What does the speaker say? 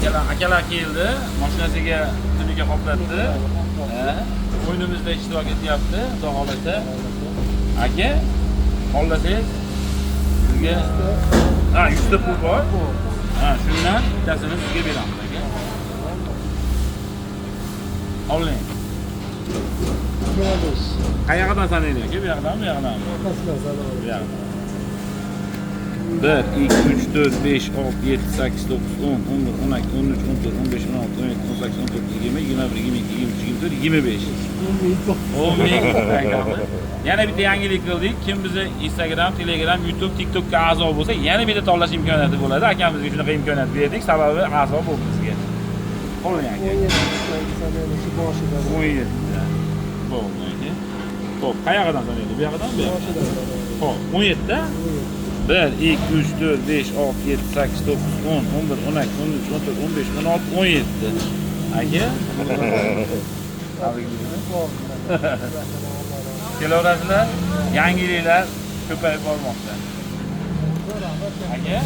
akalar keldi, mashinasiga tuniga qoplatdi. O'yinimizda ishtirok etyapti, xudo xolasa. Aka, xohlasangiz sizga 100 ta pul bor. Shundan bittasini sizga beramiz aka. Oling. Qayerdan sanaylik aka? Bu yoqdan, bu yoqdan. Bu yoqdan. 1, 2, 3, 4, 5, 6, 7, 8, 9, 10, 11, 12, 13, 14, 15, 16, 17, 18, 19, 20, 21, 22, 23, 24, 25. 10 ming. Yana bitta yangilik qildik. Kim bizni Instagram, Telegram, YouTube, TikTokga a'zo bo'lsa, yana bitta tanlash imkoniyati bo'ladi. Akamizga shunaqa imkoniyat berdik, sababi a'zo bo'ldi bizga. Qo'ling aka. 17. Bo'ldi aka. Xo'p, qayerdan sanaydi? Bu yoqdan, bu yoqdan. Xo'p, 17 da 1, 2, 3, 4, 5, 6, 7, 8, 9, 10, 11, 12, 13, 14, 15, 16, 17. Aka? Kelaverasizlar, yangiliklar ko'payib bormoqda. Aka?